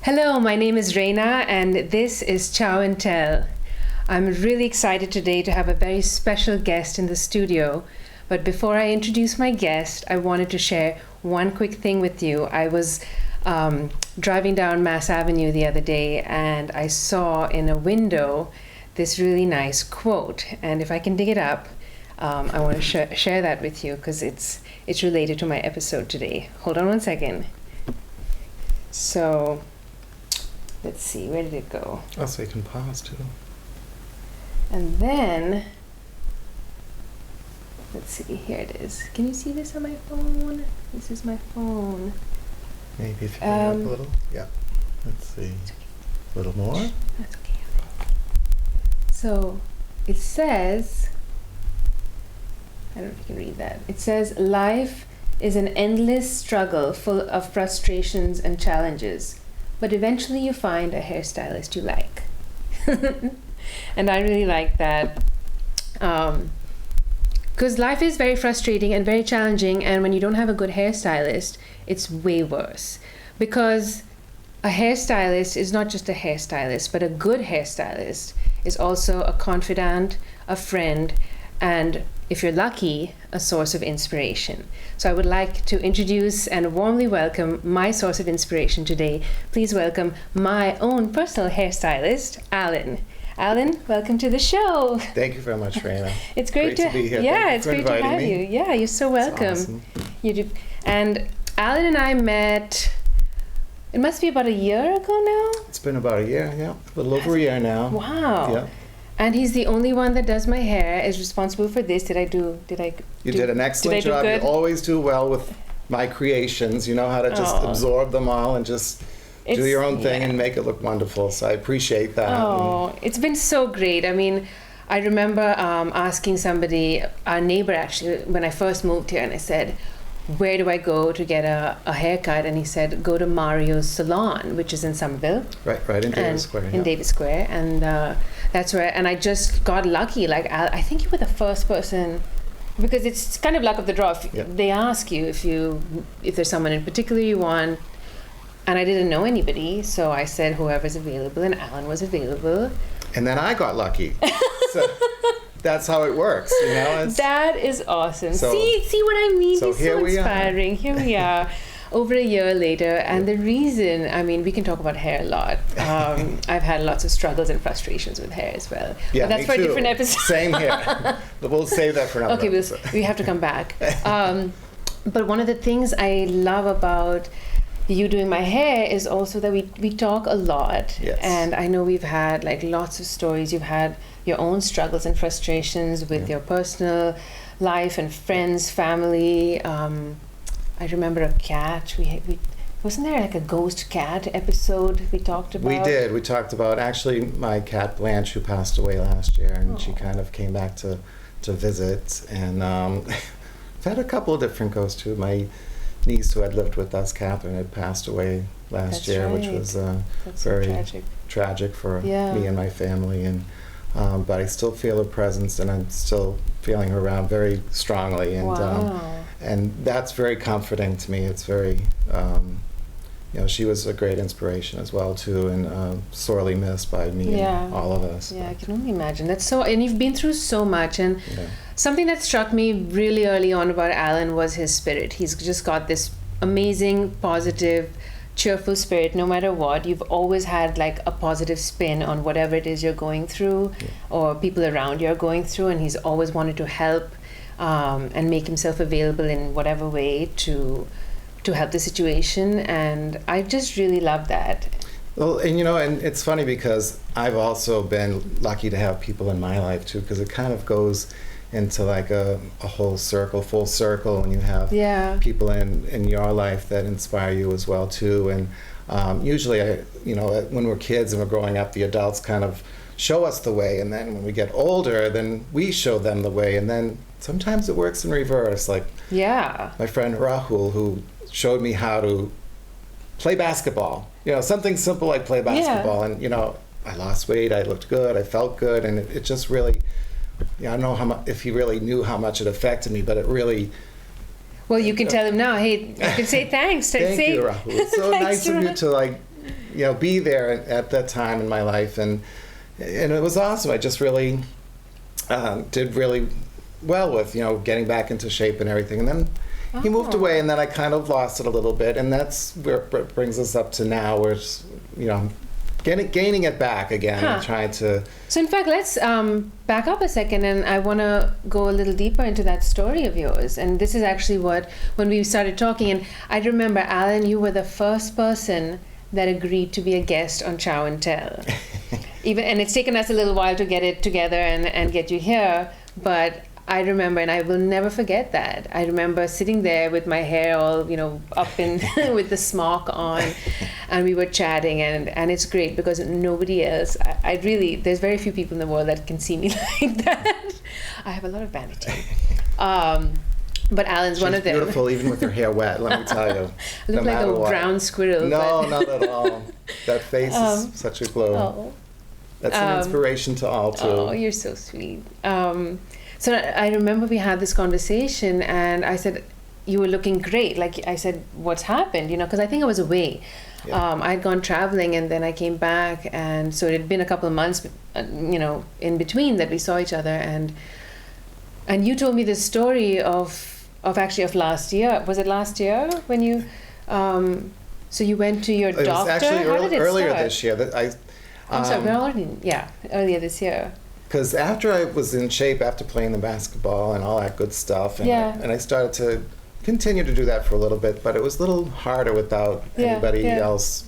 Hello, my name is Reina and this is Chow and Tell. I'm really excited today to have a very special guest in the studio. But before I introduce my guest, I wanted to share one quick thing with you. I was driving down Mass Avenue the other day and I saw in a window this really nice quote. And if I can dig it up, I want to share that with you because it's related to my episode today. Hold on one second. So, let's see, where did it go? Oh, so you can pause too. And then, let's see, here it is. Can you see this on my phone? This is my phone. Maybe if you bring it up a little. Yeah. Let's see. A little more. That's okay. So, it says, I don't know if you can read that. It says, life is an endless struggle full of frustrations and challenges, but eventually you find a hairstylist you like. And I really like that because life is very frustrating and very challenging, and when you don't have a good hairstylist, it's way worse, because a hairstylist is not just a hairstylist, but a good hairstylist is also a confidant, a friend, and if you're lucky, a source of inspiration. So I would like to introduce and warmly welcome my source of inspiration today. Please welcome my own personal hairstylist, Alan. Alan, welcome to the show. Thank you very much, Reina. It's great to be here. Yeah, it's great to have you. Yeah, you're so welcome. Awesome. You do. And Alan and I met, it must be about a year ago now? It's been about a year, yeah. A little over a year now. Wow. Yeah. And he's the only one that does my hair, is responsible for this. You did an excellent job. You always do well with my creations. You know how to just absorb them all and just do your own thing and make it look wonderful. So I appreciate that. Oh, it's been so great. I mean, I remember asking somebody, our neighbor actually, when I first moved here, and I said, where do I go to get a haircut? And he said, go to Mario's Salon, which is in Somerville. Right in Davis Square. In Davis Square. And that's where, and I just got lucky. Like, I think you were the first person, because it's kind of luck of the draw. They ask you if there's someone in particular you want, and I didn't know anybody, so I said whoever's available, and Alan was available. And then I got lucky. So that's how it works, you know. That is awesome. So, see what I mean? So He's so inspiring. Here we are, over a year later, and the reason, I mean, we can talk about hair a lot. I've had lots of struggles and frustrations with hair as well. Yeah, but that's for a different episode. Same here. But we'll save that for another episode. We have to come back. But one of the things I love about you doing my hair is also that we talk a lot. Yes. And I know we've had like lots of stories. You've had your own struggles and frustrations with your personal life and friends, family. I remember a cat. We wasn't there like a ghost cat episode we talked about? We did. We talked about actually my cat Blanche, who passed away last year, and she kind of came back to visit. And I've had a couple of different ghosts too. My niece who had lived with us, Catherine, had passed away last year, which was very tragic for me and my family. And but I still feel her presence, and I'm still feeling her around very strongly. And and that's very comforting to me. It's very, you know, she was a great inspiration as well too, and sorely missed by me and all of us. Yeah, I can only imagine. That's so, and you've been through so much. And something that struck me really early on about Alan was his spirit. He's just got this amazing, positive, cheerful spirit no matter what. You've always had like a positive spin on whatever it is you're going through or people around you are going through, and he's always wanted to help and make himself available in whatever way to help the situation, and I just really love that. Well, and you know, and it's funny because I've also been lucky to have people in my life too, because it kind of goes into like a whole circle, full circle, and you have people in your life that inspire you as well too. And usually, you know, when we're kids and we're growing up, the adults kind of show us the way, and then when we get older, then we show them the way, and then sometimes it works in reverse. Like my friend Rahul, who showed me how to play basketball. You know, something simple like play basketball, and you know, I lost weight, I looked good, I felt good, and it just really, I don't know how much, if he really knew how much it affected me, but it really. Well, you can tell him now. Hey, you can say thanks. Thank you, Rahul. It's so nice of you to like be there at that time in my life, and it was awesome. I just really did really well with getting back into shape and everything, and then he moved away, and then I kind of lost it a little bit, and that's where it brings us up to now, where it's gaining it back again and trying to. So in fact, let's back up a second, and I want to go a little deeper into that story of yours. And this is actually when we started talking, and I remember, Alan, you were the first person that agreed to be a guest on Chow and Tell. And it's taken us a little while to get it together and get you here, but I remember, and I will never forget that. I remember sitting there with my hair all, up in with the smock on, and we were chatting, and it's great because nobody else, I really, there's very few people in the world that can see me like that. I have a lot of vanity. But Alan's one of them. She's beautiful, even with her hair wet, let me tell you. I look like a brown squirrel. No, not at all. That face is such a glow. Oh. That's an inspiration to all, too. Oh, you're so sweet. So I remember we had this conversation, and I said, you were looking great. Like I said, what's happened? Because I think I was away. Yeah. I'd gone traveling, and then I came back, and so it had been a couple of months, in between that we saw each other, and you told me this story of last year. Was it last year when you? So you went to your doctor. It was actually earlier this year. I'm sorry, earlier this year. Because after I was in shape, after playing the basketball and all that good stuff, and I started to continue to do that for a little bit, but it was a little harder without anybody else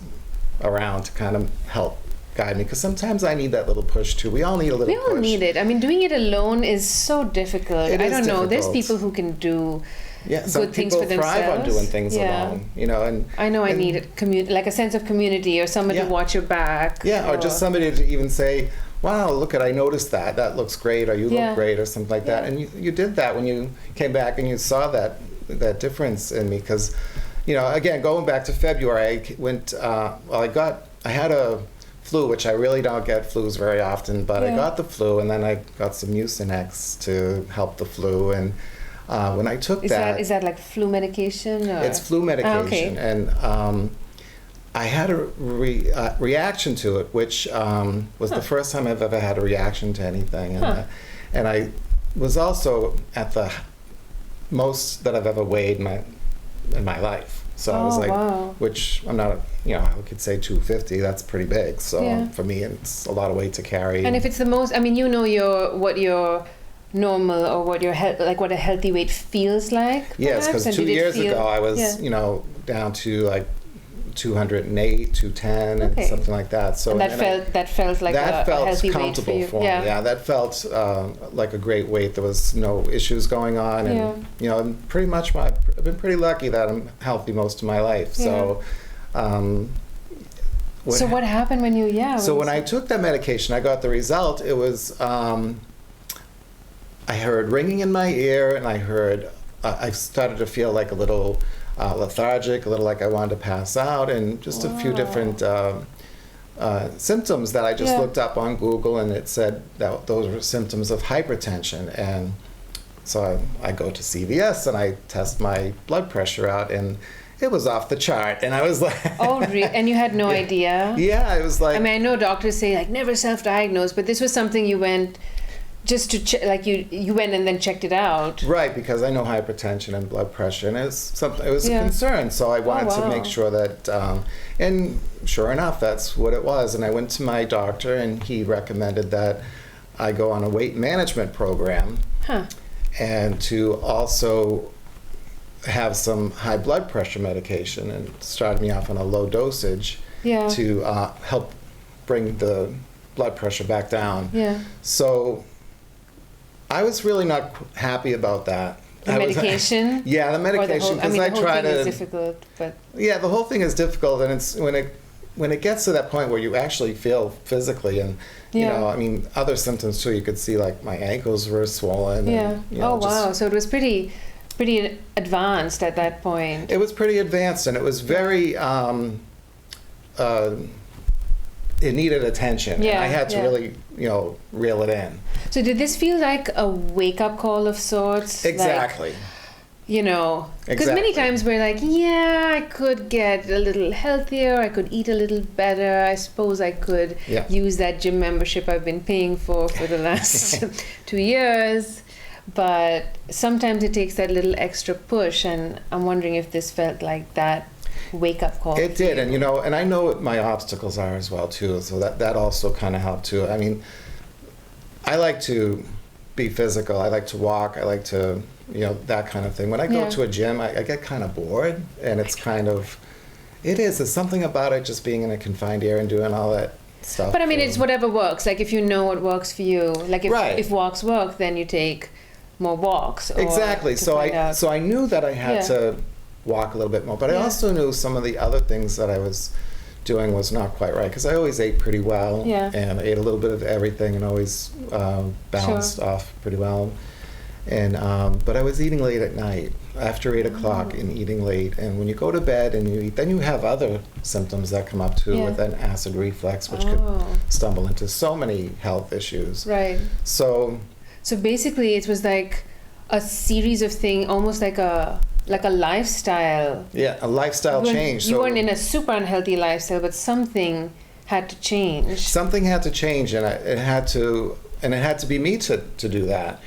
around to kind of help guide me. Because sometimes I need that little push too. We all need a little push. We all need it. I mean, doing it alone is so difficult. I don't know. There's people who can do good things for themselves. Some people thrive on doing things alone, and I know I need like a sense of community or someone to watch your back. Yeah, or just somebody to even say, wow, I noticed that. That looks great, or you look great, or something like that. And you did that when you came back and you saw that difference in me. Because, again, going back to February, I went, I had a flu, which I really don't get flus very often, but I got the flu, and then I got some Mucinex to help the flu. And when I took Is that like flu medication? Or? It's flu medication. Okay. And I had a reaction to it, which was the first time I've ever had a reaction to anything. And I was also at the most that I've ever weighed in my life. So I was like, which I'm not, I could say 250, that's pretty big. So for me, it's a lot of weight to carry. And if it's the most, I mean, what your normal or what your what a healthy weight feels like? Yes, because 2 years ago I was, down to like 208, 210, and something like that. So and that felt like a healthy weight for you. Yeah, that felt like a great weight. There was no issues going on, and pretty much I've been pretty lucky that I'm healthy most of my life. So. So what happened when you? So when I took that medication, I got the result. It was I heard ringing in my ear, and I started to feel like a little lethargic, a little like I wanted to pass out, and just a few different symptoms that I just looked up on Google, and it said that those were symptoms of hypertension. And so I go to CVS and I test my blood pressure out, and it was off the chart. And I was like... Oh, really? And you had no idea? Yeah, it was like... I mean, I know doctors say, like, never self-diagnose, but this was something you went... Just to check, like you went and then checked it out. Right, because I know hypertension and blood pressure, and it was a concern. So I wanted to make sure that, and sure enough, that's what it was. And I went to my doctor, and he recommended that I go on a weight management program, and to also have some high blood pressure medication, and started me off on a low dosage to help bring the blood pressure back down. Yeah. So I was really not happy about that. The medication? Yeah, the medication. The whole thing is difficult, but... Yeah, the whole thing is difficult, and it's when it gets to that point where you actually feel physically, and I mean, other symptoms too. You could see like my ankles were swollen. Yeah. And, wow. So it was pretty advanced at that point. It was pretty advanced, and it was very. It needed attention, and I had to really, reel it in. So did this feel like a wake-up call of sorts? Exactly. you know, because many times we're like, yeah, I could get a little healthier, I could eat a little better, I suppose I could use that gym membership I've been paying for the last 2 years. But sometimes it takes that little extra push, and I'm wondering if this felt like that wake-up call. It did, and and I know what my obstacles are as well too, so that also kind of helped too. I mean, I like to be physical, I like to walk, I like to, that kind of thing. When I go to a gym, I get kind of bored, and it's there's something about it just being in a confined area and doing all that stuff. But I mean, it's whatever works. Like if you know what works for you, like if walks work, then you take more walks. Exactly. So I knew that I had to walk a little bit more, but I also knew some of the other things that I was doing was not quite right, because I always ate pretty well, and I ate a little bit of everything and always balanced off pretty well. And but I was eating late at night, after 8 o'clock, and eating late. And when you go to bed and you eat, then you have other symptoms that come up too, with an acid reflux, which could stumble into so many health issues. Right. So basically, it was like a series of things, almost like a lifestyle. Yeah, a lifestyle change. You weren't in a super unhealthy lifestyle, but something had to change. Something had to change, and it had to be me to do that.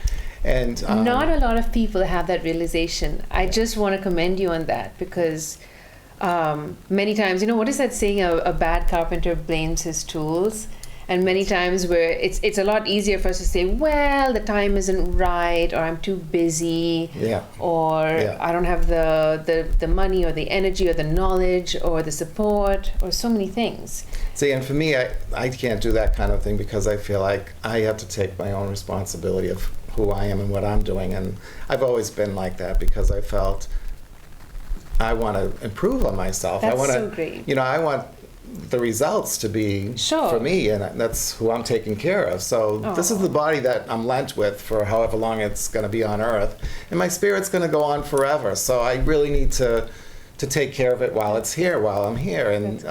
And not a lot of people have that realization. I just want to commend you on that, because many times, what is that saying? A bad carpenter blames his tools. And many times where it's a lot easier for us to say, well, the time isn't right, or I'm too busy, or I don't have the money or the energy or the knowledge or the support, or so many things. See, and for me, I can't do that kind of thing, because I feel like I have to take my own responsibility of who I am and what I'm doing. And I've always been like that, because I felt I want to improve on myself. That's so great. I want the results to be for me, and that's who I'm taking care of. So this is the body that I'm lent with for however long it's going to be on earth, and my spirit's going to go on forever. So I really need to take care of it while it's here, while I'm here. And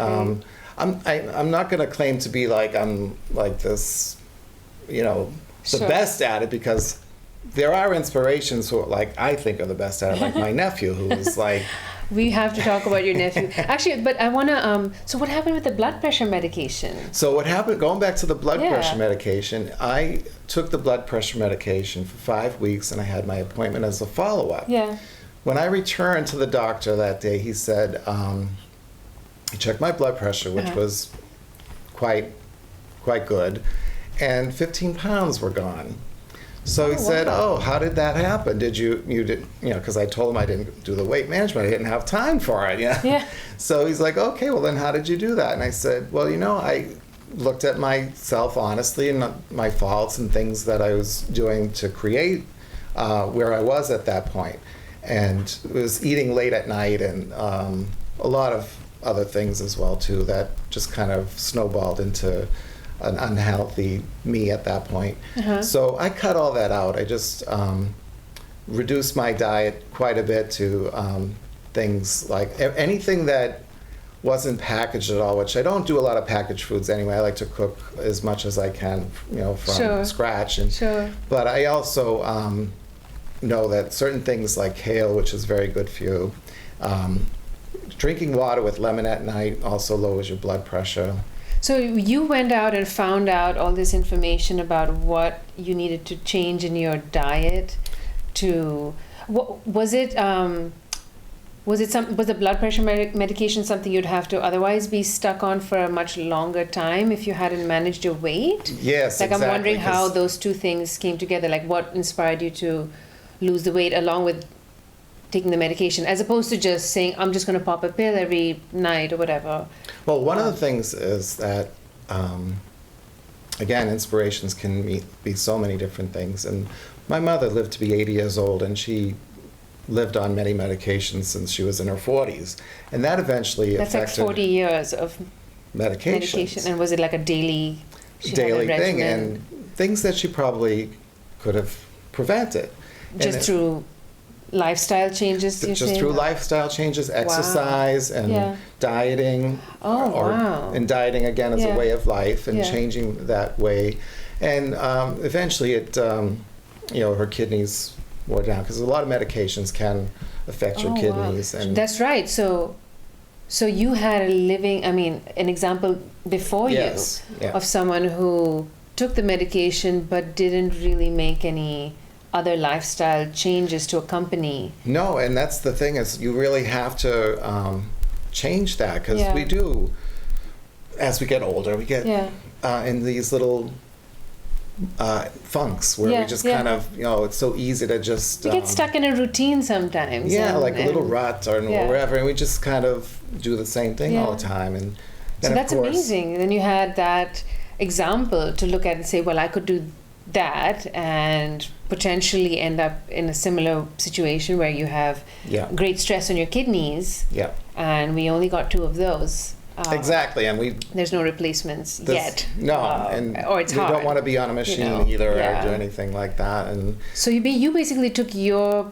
I'm not going to claim to be like I'm like this, the best at it, because there are inspirations who I think are the best at it, like my nephew, who is like. We have to talk about your nephew. Actually, but I want to, so what happened with the blood pressure medication? So what happened, going back to the blood pressure medication, I took the blood pressure medication for 5 weeks, and I had my appointment as a follow-up. Yeah. When I returned to the doctor that day, he said, he checked my blood pressure, which was quite good, and 15 pounds were gone. So he said, how did that happen? Did you did, because I told him I didn't do the weight management. I didn't have time for it. Yeah. So he's like, okay, well then how did you do that? And I said, well, I looked at myself honestly, and my faults and things that I was doing to create where I was at that point. And it was eating late at night, and a lot of other things as well too, that just kind of snowballed into an unhealthy me at that point. So I cut all that out. I just reduced my diet quite a bit to things like anything that wasn't packaged at all, which I don't do a lot of packaged foods anyway. I like to cook as much as I can, from scratch. But I also know that certain things like kale, which is very good for you, drinking water with lemon at night also lowers your blood pressure. So you went out and found out all this information about what you needed to change in your diet to, was the blood pressure medication something you'd have to otherwise be stuck on for a much longer time if you hadn't managed your weight? Yes, exactly. I'm wondering how those two things came together, like what inspired you to lose the weight along with taking the medication, as opposed to just saying, I'm just going to pop a pill every night or whatever. Well, one of the things is that, again, inspirations can be so many different things. And my mother lived to be 80 years old, and she lived on many medications since she was in her 40s. And that eventually affected... That's like 40 years of medication. And was it like a daily thing, and things that she probably could have prevented. Just through lifestyle changes, just through lifestyle changes, exercise, and dieting. And dieting again as a way of life, and changing that way. And eventually it, her kidneys wore down, because a lot of medications can affect your kidneys. Wow. And that's right. So you had an example before yes, you of someone who took the medication but didn't really make any other lifestyle changes to accompany. No, and that's the thing, is you really have to change that, because we do, as we get older, we get in these little funks where we just kind of, it's so easy to just... We get stuck in a routine sometimes. Yeah, like a little rut or wherever, and we just kind of do the same thing all the time. And so that's amazing. Then you had that example to look at and say, well, I could do that and potentially end up in a similar situation where you have great stress on your kidneys. Yeah. And we only got 2 of those. Exactly, and there's no replacements yet. No, and or it's hard. We don't want to be on a machine either, or do anything like that. And so you basically took your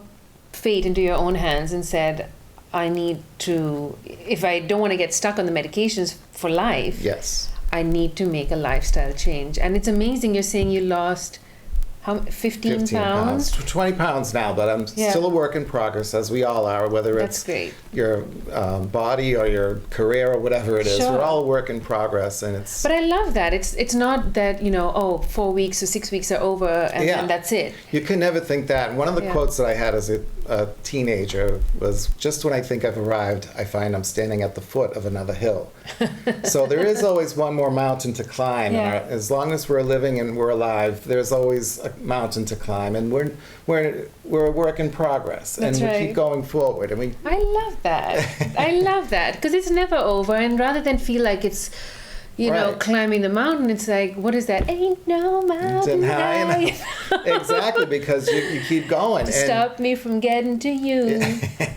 fate into your own hands and said, I need to, if I don't want to get stuck on the medications for life, I need to make a lifestyle change. And it's amazing, you're saying you lost 15 pounds? 20 pounds now, but I'm still a work in progress, as we all are, whether it's your body or your career or whatever it is. We're all a work in progress, and it's... But I love that. It's not that, 4 weeks or 6 weeks are over and then that's it. You can never think that. One of the quotes that I had as a teenager was, just when I think I've arrived, I find I'm standing at the foot of another hill. So there is always one more mountain to climb. And as long as we're living and we're alive, there's always a mountain to climb, and we're a work in progress. That's and we keep going forward. And I love that. I love that, because it's never over, and rather than feel like it's climbing the mountain, it's like, what is that? Ain't no mountain high. Exactly, because you keep going. To stop me from getting to you.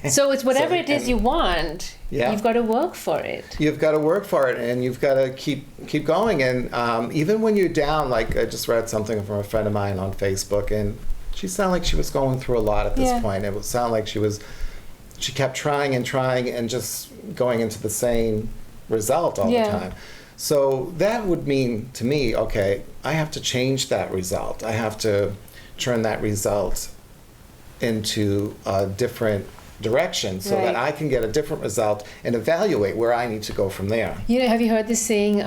So it's whatever it is you want, you've got to work for it. You've got to work for it, and you've got to keep going. And even when you're down, like I just read something from a friend of mine on Facebook, and she sounded like she was going through a lot at this point. It would sound like she kept trying and just going into the same result all the time. So that would mean to me, okay, I have to change that result. I have to turn that result into a different direction so that I can get a different result and evaluate where I need to go from there. Have you heard this saying,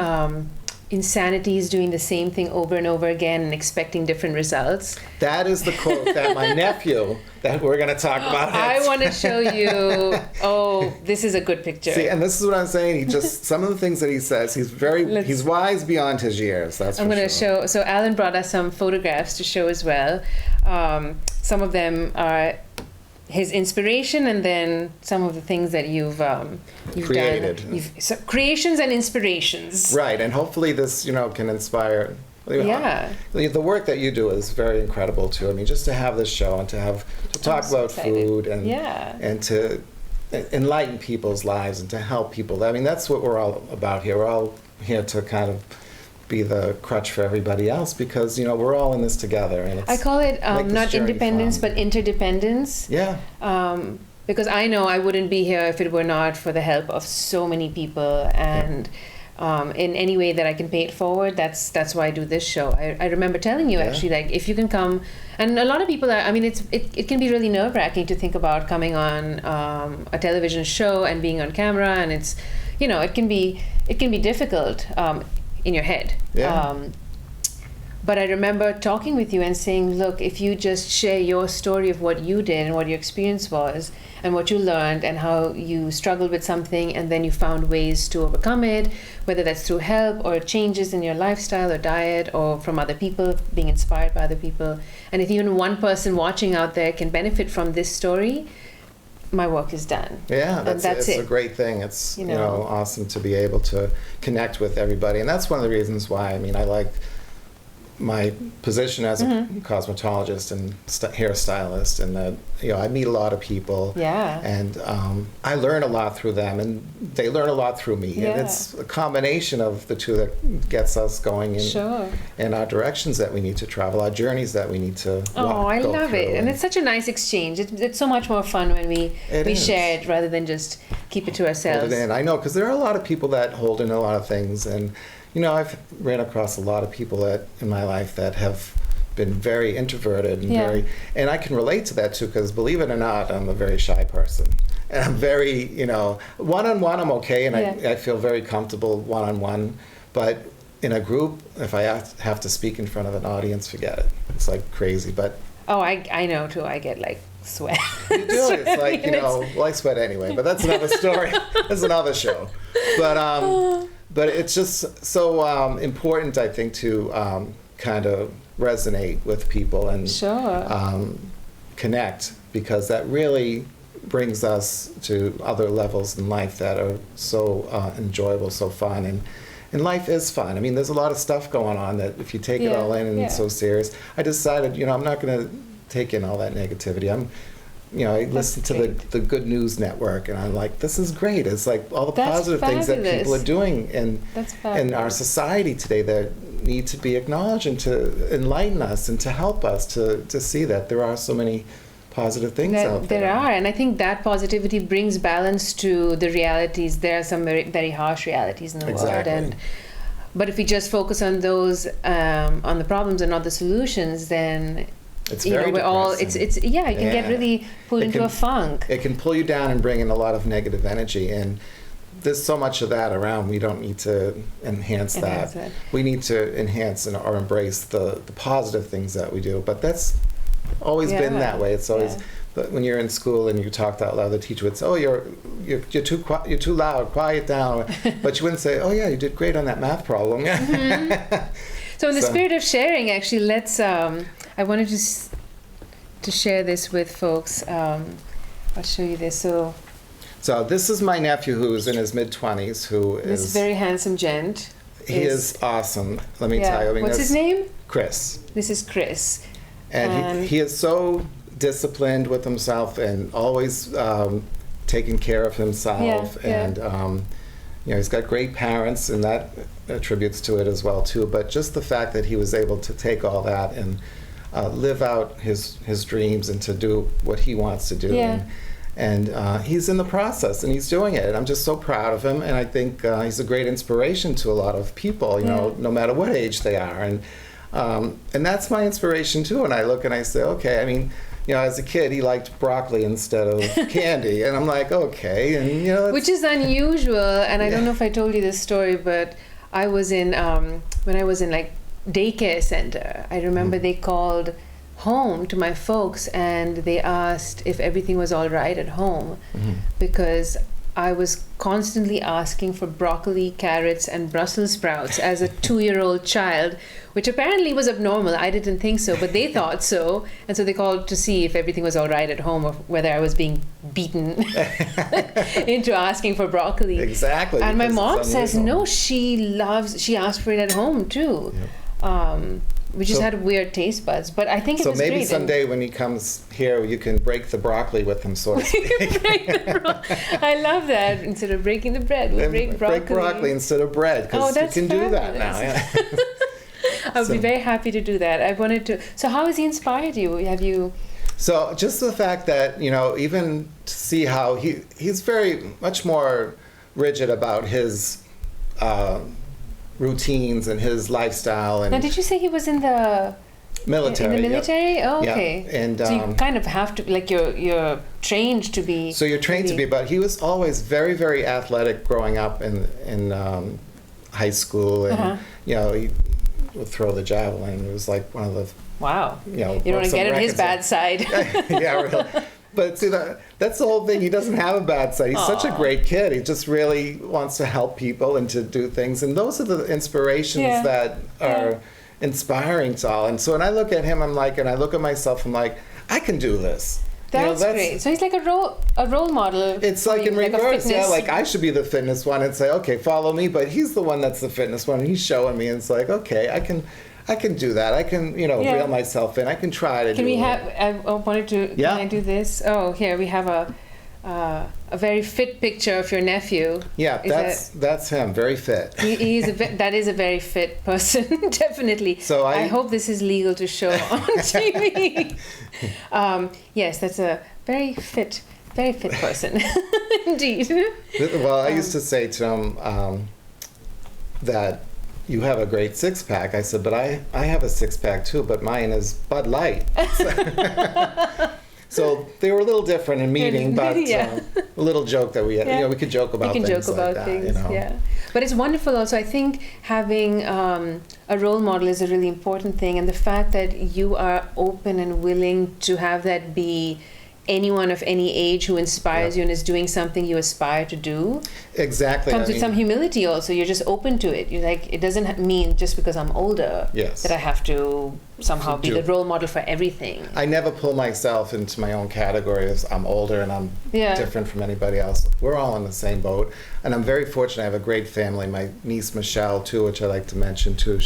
insanity is doing the same thing over and over again and expecting different results? That is the quote that my nephew, that we're going to talk about. I want to show you. Oh, this is a good picture. See, and this is what I'm saying. He just, some of the things that he says, he's wise beyond his years. That's I'm going to show. So Alan brought us some photographs to show as well. Some of them are his inspiration, and then some of the things that you've created. Done. So creations and inspirations. Right, and hopefully this, can inspire. The work that you do is very incredible too. I mean, just to have this show and to talk about food and to enlighten people's lives and to help people. I mean, that's what we're all about here. We're all here to kind of be the crutch for everybody else, because we're all in this together. And I call it not independence but interdependence. Yeah. Because I know I wouldn't be here if it were not for the help of so many people, and in any way that I can pay it forward, that's why I do this show. I remember telling you actually, like, if you can come, and a lot of people are, I mean, it can be really nerve-wracking to think about coming on a television show and being on camera, and it's, it can be difficult in your head. But I remember talking with you and saying, look, if you just share your story of what you did and what your experience was and what you learned and how you struggled with something and then you found ways to overcome it, whether that's through help or changes in your lifestyle or diet or from other people, being inspired by other people. And if even one person watching out there can benefit from this story, my work is done. Yeah, it's a great thing. It's awesome to be able to connect with everybody. And that's one of the reasons why, I mean, I like my position as a cosmetologist and hairstylist, and that I meet a lot of people, and I learn a lot through them, and they learn a lot through me, and it's a combination of the two that gets us going in our directions that we need to travel, our journeys that we need to I love it, and it's such a nice exchange. It's so much more fun when we share it rather than just keep it to ourselves. Hold it in. I know, because there are a lot of people that hold in a lot of things, and I've ran across a lot of people in my life that have been very introverted and and I can relate to that too, because believe it or not, I'm a very shy person. And I'm very, one-on-one I'm okay, and I feel very comfortable one-on-one. But in a group, if I have to speak in front of an audience, forget it. It's like crazy. But I know too. I get like sweat. You do. It's like, well, I sweat anyway, but that's another story. That's another show. But it's just so important, I think, to kind of resonate with people and connect, because that really brings us to other levels in life that are so enjoyable, so fun. And life is fun. I mean, there's a lot of stuff going on that if you take it all in and it's so serious, I decided, I'm not going to take in all that negativity. I listen to the Good News Network, and I'm like, this is great. It's like all the positive things that people are doing in our society today that need to be acknowledged and to enlighten us and to help us to see that there are so many positive things out there. There are, and I think that positivity brings balance to the realities. There are some very, very harsh realities in the world, but if we just focus on those, on the problems and not the solutions, then it's very depressing. It's you can get really pulled into a funk. It can pull you down and bring in a lot of negative energy, and there's so much of that around. We don't need to enhance that. We need to enhance or embrace the positive things that we do. But that's always been that way. It's always when you're in school and you talked out loud, the teacher would say, "Oh, you're too loud. Quiet down." But you wouldn't say, "Oh yeah, you did great on that math problem." So in the spirit of sharing, actually, let's. I wanted to share this with folks. I'll show you this. So this is my nephew, who's in his mid-20s, who is this very handsome gent. He is awesome. Let me tell you. I mean, what's his name? Chris. This is Chris. And he is so disciplined with himself and always taking care of himself. And he's got great parents, and that attributes to it as well too. But just the fact that he was able to take all that and live out his dreams and to do what he wants to do. And he's in the process, and he's doing it. And I'm just so proud of him. And I think he's a great inspiration to a lot of people, no matter what age they are. And that's my inspiration too. And I look and I say, okay, I mean, as a kid, he liked broccoli instead of candy. And I'm like, okay. And, which is unusual. And I don't know if I told you this story, but I was in, when I was in like daycare center, I remember they called home to my folks and they asked if everything was all right at home, because I was constantly asking for broccoli, carrots, and Brussels sprouts as a 2-year-old child, which apparently was abnormal. I didn't think so, but they thought so. And so they called to see if everything was all right at home or whether I was being beaten into asking for broccoli. Exactly. And my mom says, no, she asked for it at home too. We just had weird taste buds, but I think it was great. So maybe someday when he comes here, you can break the broccoli with him, so to speak. I love that. Instead of breaking the bread, we'll break broccoli. Break broccoli instead of bread, because you can do that now. I'll be very happy to do that. I wanted to. So how has he inspired you? Have you? So just the fact that, even to see how he's very much more rigid about his routines and his lifestyle. And now, did you say he was in the military? In the military? Yep. Oh, okay. Yeah. And so you kind of have to, like, you're trained to be. So you're trained to be, but he was always very, very athletic growing up in high school, and he would throw the javelin. It was like one of the wow. You don't want to get in his bad side. Yeah, really. But see, that's the whole thing. He doesn't have a bad side. He's such a great kid. He just really wants to help people and to do things. And those are the inspirations that are inspiring to all. And so when I look at him, and I look at myself, I'm like, I can do this. That's great. So he's like a role model. It's like in reverse. Yeah, like I should be the fitness one and say, okay, follow me. But he's the one that's the fitness one. And he's showing me, and it's like, okay, I can do that. I can, reel myself in. I can try to do it. Can we have, I wanted to, can I do this? Oh, here, we have a very fit picture of your nephew. Yeah, that's him, very fit. That is a very fit person, definitely. So I hope this is legal to show on TV. Yes, that's a very fit person, indeed. Well, I used to say to him that you have a great six-pack. I said, but I have a six-pack too, but mine is Bud Light. So they were a little different in meeting, but a little joke that we had. You know, we could joke about things like that. You know? Yeah. But it's wonderful also. I think having a role model is a really important thing. And the fact that you are open and willing to have that be anyone of any age who inspires you and is doing something you aspire to do. Exactly. Comes with some humility also. You're just open to it. You're like, it doesn't mean just because I'm older that I have to somehow be the role model for everything. I never pull myself into my own category as I'm older and I'm different from anybody else. We're all in the same boat. And I'm very fortunate. I have a great family. My niece Michelle too, which I like to mention too.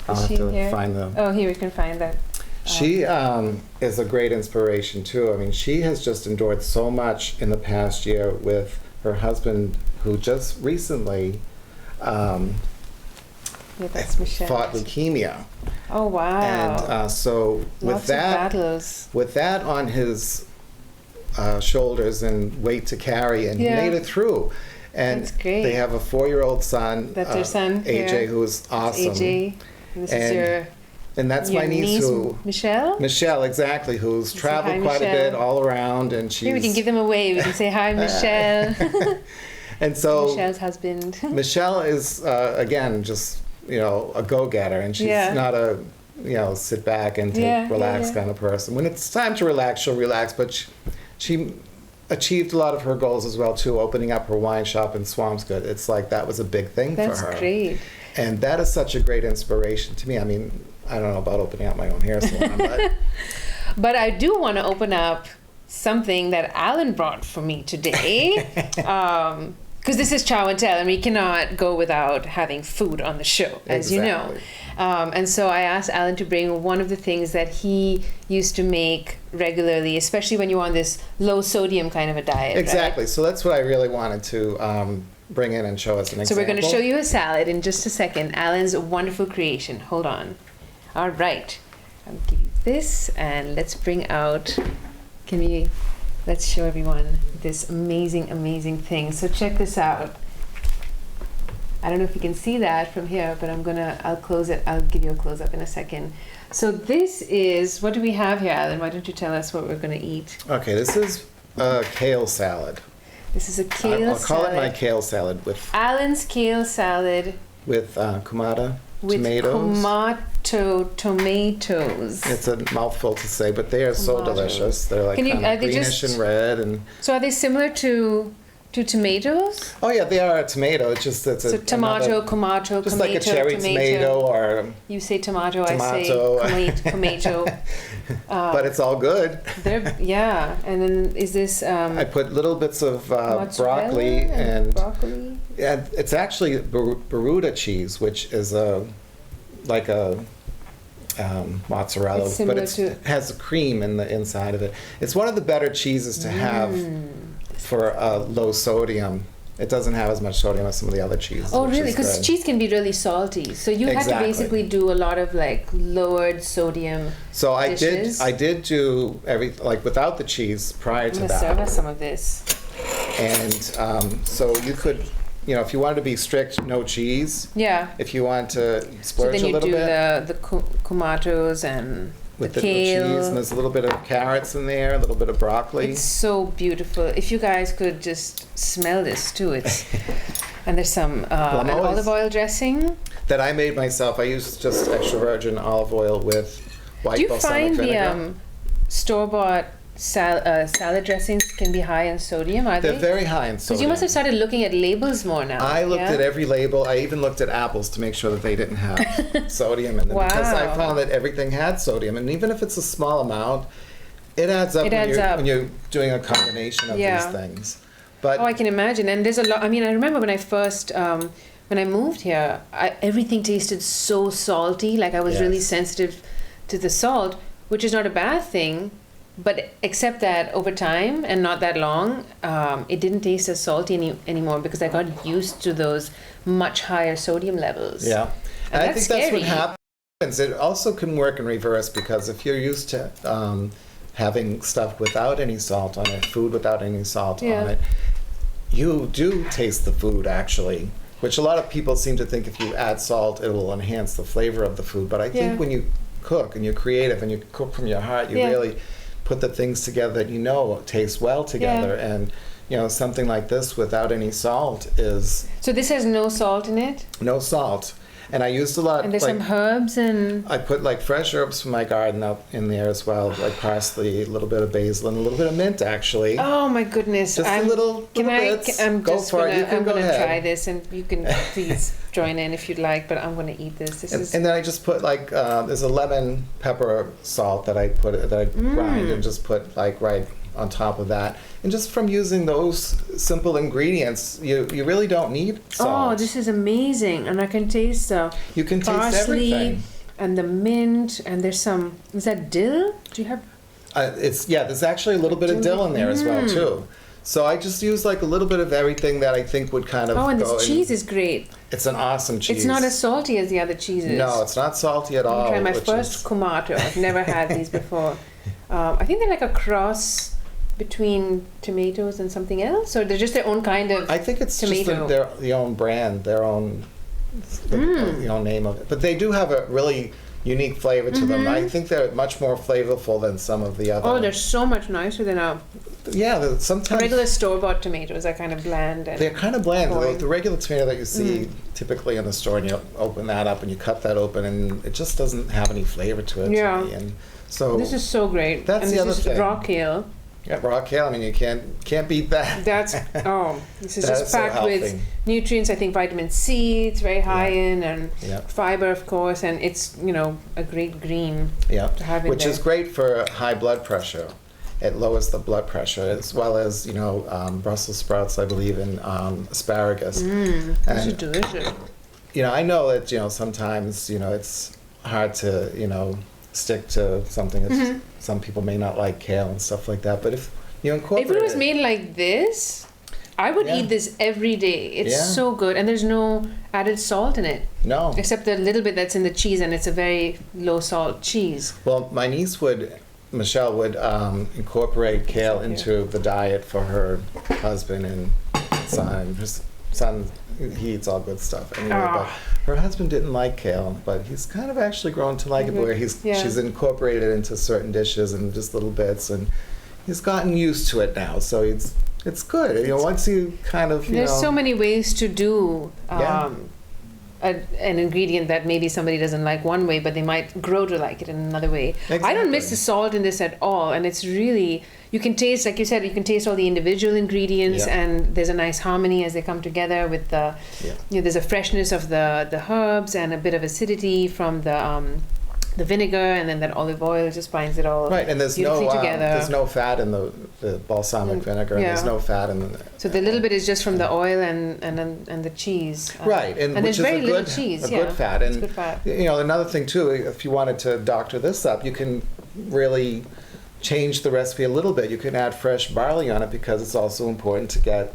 I'll have to find the... Oh, here we can find that. She is a great inspiration too. I mean, she has just endured so much in the past year with her husband, who just recently fought leukemia. Oh wow! And so with that on his shoulders and weight to carry, and he made it through. And they have a 4-year-old son. That's their son, AJ, who is awesome. AJ, this is your. And that's my niece who... Michelle? Michelle, exactly, who's traveled quite a bit all around, and she's... Maybe we can give them a wave. We can say, hi, Michelle. And so... Michelle's husband. Michelle is, again, just, you know, a go-getter, and she's not a, you know, sit back and relax kind of person. When it's time to relax, she'll relax, but she achieved a lot of her goals as well, too, opening up her wine shop in Swampscott. It's like that was a big thing for her. That's great. And that is such a great inspiration to me. I mean... I don't know about opening up my own hair salon, but... But I do want to open up something that Alan brought for me today. Because this is Chow and Tell, and we cannot go without having food on the show, as you know. And so I asked Alan to bring one of the things that he used to make regularly, especially when you're on this low-sodium kind of a diet. Exactly. Right? So that's what I really wanted to bring in and show us an example. So we're going to show you a salad in just a second. Alan's wonderful creation. Hold on. All right, I'll give you this, and let's bring out, let's show everyone this amazing, amazing thing. So check this out. I don't know if you can see that from here, but I'll close it. I'll give you a close up in a second. So this is, what do we have here, Alan? Why don't you tell us what we're going to eat? Okay, this is a kale salad. This is a kale salad. I'll call it my kale salad with... Alan's kale salad. With Kumato tomatoes. Tomatoes. It's a mouthful to say, but they are so delicious. They're like kind of greenish and red. And so are they similar to tomatoes? Oh yeah, they are a tomato. It's just tomato, Kumato, just like a cherry tomato, or you say tomato. I say tomato. But it's all good. And then is this? I put little bits of broccoli and broccoli. Yeah, it's actually Burrata cheese, which is like a mozzarella, but it has cream in the inside of it. It's one of the better cheeses to have for low sodium. It doesn't have as much sodium as some of the other cheeses. Oh, really? Because cheese can be really salty. So you have to basically do a lot of like lowered sodium dishes. I did do without the cheese prior to that. I'm gonna serve us some of this. And so you could, you know, if you wanted to be strict, no cheese. Yeah. If you want to splurge a little bit. So then you do the Kumatos and with the kale. Cheese, and there's a little bit of carrots in there, a little bit of broccoli. It's so beautiful. If you guys could just smell this too. And there's some an olive oil dressing. That I made myself. I use just extra virgin olive oil with white balsamic vinegar. Do you find the store-bought salad dressings can be high in sodium, are they? They're very high in sodium. Because you must have started looking at labels more now. I looked at every label. I even looked at apples to make sure that they didn't have sodium in them. Wow. Because I found that everything had sodium. And even if it's a small amount, it adds up, when you're doing a combination of these things. But I can imagine. And there's a lot. I mean, I remember when I first... when I moved here, everything tasted so salty. Like I was really sensitive to the salt, which is not a bad thing. But except that over time and not that long, it didn't taste as salty anymore because I got used to those much higher sodium levels. Yeah. And I think that's what happens. It also can work in reverse because if you're used to having stuff without any salt on it, food without any salt on it, you do taste the food actually which a lot of people seem to think if you add salt, it will enhance the flavor of the food. But I think when you cook and you're creative and you cook from your heart, you really put the things together that you know taste well together. And you know, something like this without any salt is... So this has no salt in it? No salt. And I used a lot... And there's some herbs and... I put like fresh herbs from my garden out in there as well, like parsley, a little bit of basil, and a little bit of mint, actually. Oh my goodness. Just a little bits. I'm go just for gonna, it. You can I'm go going to ahead. try this, and you can please join in if you'd like, but I'm going to eat this. And then I just put like, there's a lemon pepper salt that I grind and just put like right on top of that. And just from using those simple ingredients, you really don't need salt. Oh, this is amazing. And I can taste the you can taste parsley everything. And the mint, and there's some, is that dill? Do you have? There's actually a little bit of dill in there as well too. So I just use like a little bit of everything that I think would kind of and this cheese is great. It's an awesome cheese. It's not as salty as the other cheeses. No, it's not salty at all. Try my first Kumato. I've never had these before. I think they're like a cross between tomatoes and something else, or they're just their own kind of I think it's tomato. just their own brand, their own name of it. But they do have a really unique flavor to them. I think they're much more flavorful than some of the other. Oh, they're so much nicer than sometimes regular store-bought tomatoes are kind of bland. And they're kind of bland. The regular tomato that you see typically in the store, and you open that up and you cut that open, and it just doesn't have any flavor to it. Yeah. To me. And so this is so great. That's and the other this is thing. Raw kale. Yeah, raw kale. I mean, you can't beat that. This is just packed so with nutrients. I think vitamin C, it's very high in, and fiber, of course, and it's a great green to have in which there. is great for high blood pressure. It lowers the blood pressure, as well as Brussels sprouts, I believe, and asparagus. This is delicious. I know that sometimes it's hard to stick to something that some people may not like, kale and stuff like that. But if you incorporate if it was made like this, I would eat this every day. It's so good, and there's no added salt in it. No, except the little bit that's in the cheese, and it's a very low salt cheese. Well, my niece Michelle would incorporate kale into the diet for her husband and son. Her son, he eats all good stuff anyway, but her husband didn't like kale, but he's kind of actually grown to like it, where she's incorporated it into certain dishes and just little bits, and he's gotten used to it now. So it's good. Once you kind of there's so many ways to do an ingredient that maybe somebody doesn't like one way, but they might grow to like it in another way. Exactly. I don't miss the salt in this at all, and it's really, you can taste, like you said, you can taste all the individual ingredients, and there's a nice harmony as they come together with the, there's a freshness of the herbs and a bit of acidity from the vinegar, and then that olive oil just binds it all right. And there's there's no fat in the balsamic vinegar, and there's no fat in the. So the little bit is just from the oil and the cheese. Right, and which there's is very little cheese. Good fat. And it's good fat. Another thing too, if you wanted to doctor this up, you can really change the recipe a little bit. You can add fresh barley on it, because it's also important to get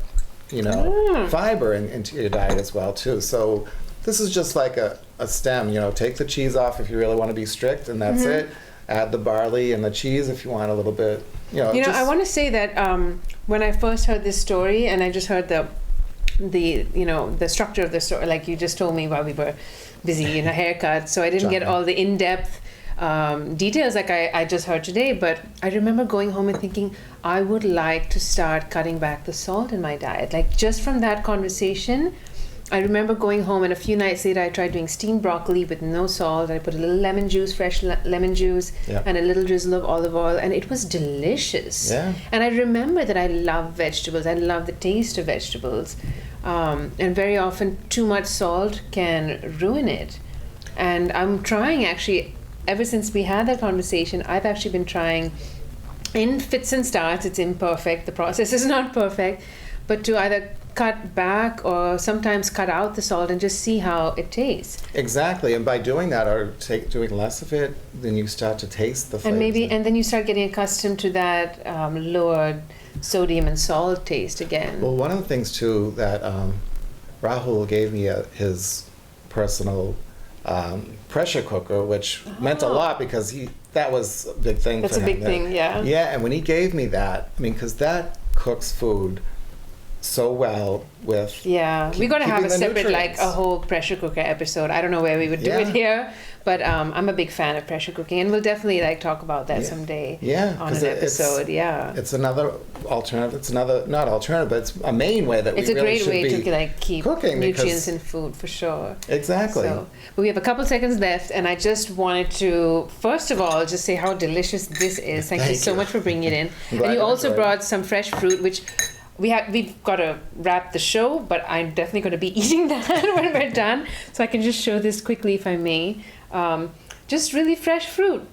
fiber into your diet as well too. So this is just like a stem. Take the cheese off if you really want to be strict, and that's it. Add the barley and the cheese if you want a little bit. I want to say that when I first heard this story, and I just heard the structure of the story, like you just told me while we were busy in a haircut, so I didn't get all the in-depth details like I just heard today. But I remember going home and thinking, I would like to start cutting back the salt in my diet. Like, just from that conversation, I remember going home, and a few nights later I tried doing steamed broccoli with no salt. I put a little lemon juice, fresh lemon juice, and a little drizzle of olive oil, and it was delicious. Yeah. And I remember that I love vegetables. I love the taste of vegetables. And very often too much salt can ruin it. And I'm trying, actually, ever since we had that conversation, I've actually been trying, in fits and starts. It's imperfect. The process is not perfect. But to either cut back or sometimes cut out the salt and just see how it tastes. Exactly, and by doing that or doing less of it, then you start to taste the flavors. And then you start getting accustomed to that lower sodium and salt taste again. Well, one of the things too that Rahul gave me his personal pressure cooker, which meant a lot, because that was a big thing for him. That's a big thing, yeah. Yeah, and when he gave me that, because that cooks food so well with we got to have a separate nutrients. like a whole pressure cooker episode. I don't know where we would do it here, but I'm a big fan of pressure cooking, and we'll definitely like talk about that someday on an episode. It's another alternative. It's another, not alternative, but it's a main way that it's we really should be It's a great way to like keep cooking nutrients in food for sure. Exactly. So, but we have a couple seconds left, and I just wanted to first of all just say how delicious this is. Thank you so much for bringing it in. And you also brought some fresh fruit, which we've got to wrap the show, but I'm definitely going to be eating that when we're done. So I can just show this quickly if I may. Just really fresh fruit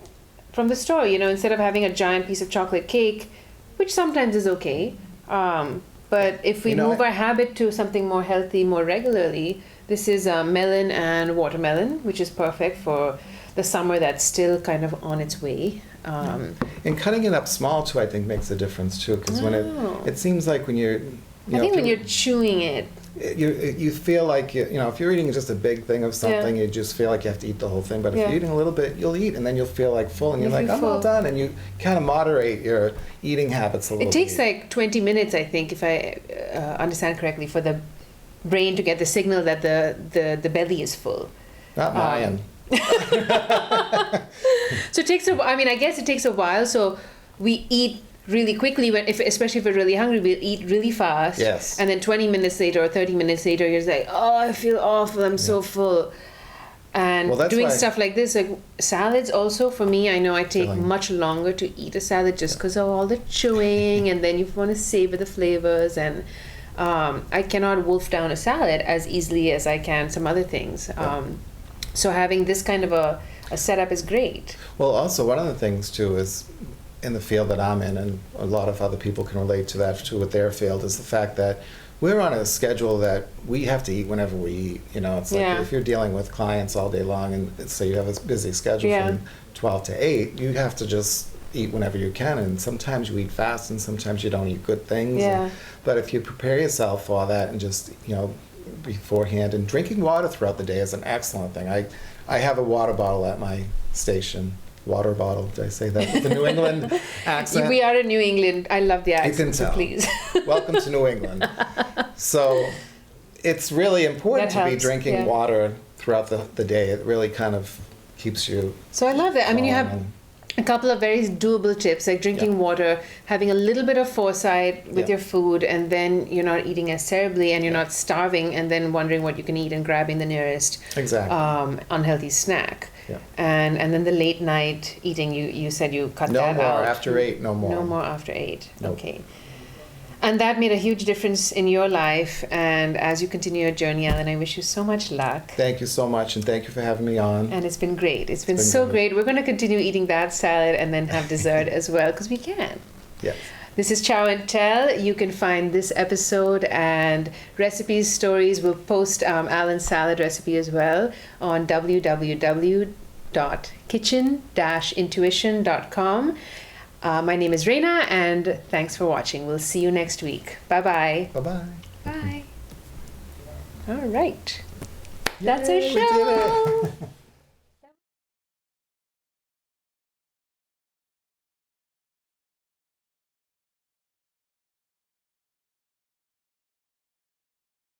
from the store, instead of having a giant piece of chocolate cake, which sometimes is okay. But if we move our habit to something more healthy more regularly, this is melon and watermelon, which is perfect for the summer that's still kind of on its way. And cutting it up small too, I think, makes a difference too, because when it seems like when you're, I think when you're chewing it, you feel like if you're eating just a big thing of something, you just feel like you have to eat the whole thing. But if you're eating a little bit, you'll eat, and then you'll feel like full, and you're like, I'm all done, and you kind of moderate your eating habits a little. It takes like 20 minutes, I think, if I understand correctly, for the brain to get the signal that the belly is full. Not mine. So it takes I guess it takes a while. So we eat really quickly, especially if we're really hungry, we'll eat really fast. Yes. And then 20 minutes later or 30 minutes later, you're like, oh, I feel awful. I'm so full. And doing stuff like this, like salads also, for me, I know I take much longer to eat a salad just because of all the chewing, and then you want to savor the flavors. And I cannot wolf down a salad as easily as I can some other things. So having this kind of a setup is great. Well, also one of the things too is in the field that I'm in, and a lot of other people can relate to that too with their field, is the fact that we're on a schedule that we have to eat whenever we eat. It's like if you're dealing with clients all day long, and say you have a busy schedule from 12 to 8, you have to just eat whenever you can, and sometimes you eat fast and sometimes you don't eat good things. But if you prepare yourself for all that and just beforehand, and drinking water throughout the day is an excellent thing. I have a water bottle at my station. Water bottle, did I say that with the New England accent? We are in New England. I love the accent, you can tell. So please. Welcome to New England. So it's really important to be drinking water throughout the day. It really kind of keeps you. So I love that. I mean, you have a couple of very doable tips, like drinking water, having a little bit of foresight with your food, and then you're not eating as terribly, and you're not starving and then wondering what you can eat and grabbing the nearest unhealthy snack. And then the late night eating, you said you cut that out. No more after 8, no more. No more after 8, nope. Okay. And that made a huge difference in your life. And as you continue your journey, Alan, I wish you so much luck. Thank you so much, and thank you for having me on. And it's been great. It's been so great. We're going to continue eating that salad and then have dessert as well, because we can. Yes. This is Chow and Tell. You can find this episode and recipes, stories. We'll post Alan's salad recipe as well on www.kitchen-intuition.com. My name is Reina, and thanks for watching. We'll see you next week. Bye-bye. Bye-bye. Bye. All right. That's Yay, our show.